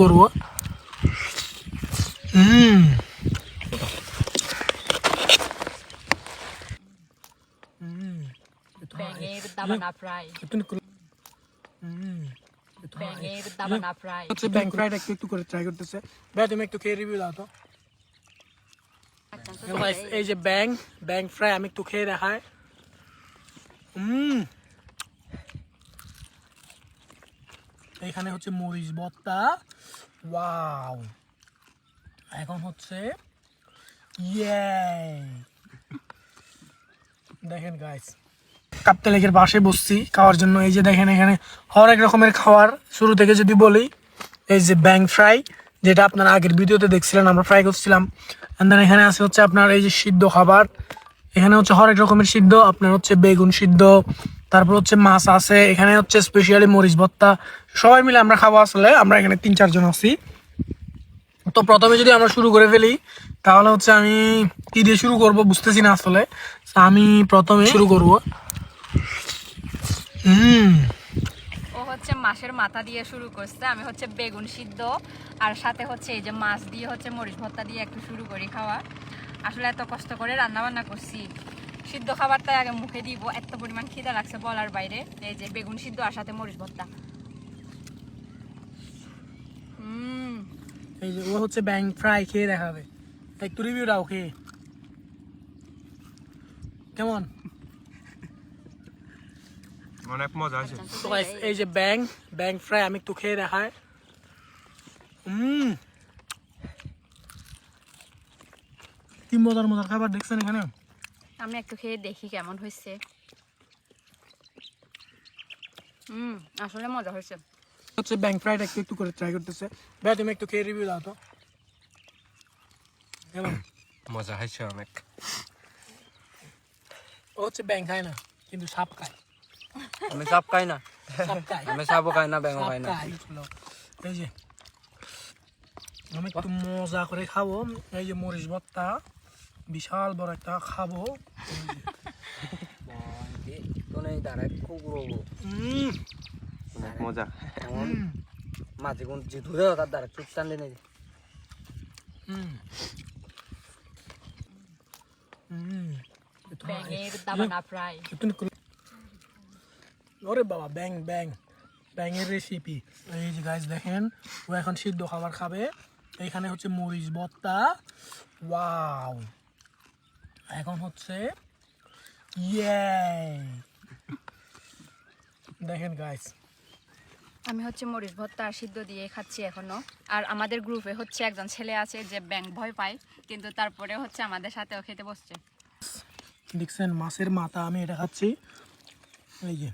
করবো। Pengen bertabana fry. Pengen bertabana fry. হচ্ছে ব্যাং fried একটু একটু করে ট্রাই করতেছে। ভাই তুমি একটু খেয়ে রিভিউ দাও তো। এই যে ব্যাং ফ্রাই আমি একটু খেয়ে দেখাই। এখানে হচ্ছে মরিচ ভর্তা, ওয়াও। এখন হচ্ছে দেখেন গাইস, কাপ্তা লেকের পাশে বসছি খাওয়ার জন্য। এই যে দেখেন এখানে হরেক রকমের খাবার। শুরু থেকে যদি বলি, এই যে ব্যাং ফ্রাই, যেটা আপনারা আগের ভিডিওতে দেখছিলেন আমরা ফ্রাই করছিলাম। দেন এখানে আছে হচ্ছে আপনার এই যে সিদ্ধ খাবার। এখানে হচ্ছে হরেক রকমের সিদ্ধ, আপনার হচ্ছে বেগুন সিদ্ধ, তারপর হচ্ছে মাছ আছে, এখানে হচ্ছে স্পেশালি মরিচ ভর্তা। সবাই মিলে আমরা খাবো। আসলে আমরা এখানে 3-4 জন আছি। তো প্রথমে যদি আমরা শুরু করে ফেলি, তাহলে হচ্ছে আমি কি দিয়ে শুরু করব বুঝতেছি না আসলে। আমি প্রথমে শুরু করব। ও হচ্ছে মাছের মাথা দিয়ে শুরু করছে, আমি হচ্ছে বেগুন সিদ্ধ আর সাথে হচ্ছে এই যে মাছ দিয়ে হচ্ছে মরিচ ভর্তা দিয়ে একটু শুরু করি খাওয়া। আসলে এত কষ্ট করে রান্না বান্না করছি, সিদ্ধ খাবারটাই আগে মুখে দিব, এত পরিমাণ খিদা লাগছে বলার বাইরে। এই যে বেগুন সিদ্ধ আর সাথে মরিচ ভর্তা। এই যে ও হচ্ছে ব্যাং ফ্রাই খেয়ে দেখাবে, একটু রিভিউ দাও খেয়ে কেমন। অনেক মজা আছে। তো গাইস এই যে ব্যাং ফ্রাই আমি একটু খেয়ে দেখাই। কি মজার মজার খাবার দেখছেন এখানে। আমি একটু খেয়ে দেখি কেমন হয়েছে। আসলে মজা হয়েছে। হচ্ছে ব্যাং ফ্রাইড একটু একটু করে ট্রাই করতেছে। ভাই তুমি একটু খেয়ে রিভিউ দাও তো কেমন। মজা হয়েছে অনেক। ও হচ্ছে ব্যাং খায় না, কিন্তু সাপ খায়। আমি সাপ খাই না, সাপ খায়, আমি সাপও খাই না, ব্যাঙও সাপ খাই না। খায়। এই যে আমি একটু মজা করে খাবো। এই যে মরিচ ভর্তা বিশাল বড় একটা খাবো। অনেক মজা। এমন মাঝে কোন যে ধুয়ে তার দ্বারা চুপ টানলে নাকি। Pengen bertabana fry. ওরে বাবা, ব্যাঙের রেসিপি। এই যে গাইস দেখেন, ও এখন সিদ্ধ খাবার খাবে। এখানে হচ্ছে মরিচ ভর্তা, ওয়াও। এখন হচ্ছে দেখেন গাইস, আমি হচ্ছে মরিচ ভর্তা আর সিদ্ধ দিয়ে খাচ্ছি এখনো। আর আমাদের গ্রুপে হচ্ছে একজন ছেলে আছে যে ব্যাঙ ভয় পায়, কিন্তু তারপরে হচ্ছে আমাদের সাথেও খেতে বসছে। দেখছেন মাছের মাথা, আমি এটা খাচ্ছি। এই যে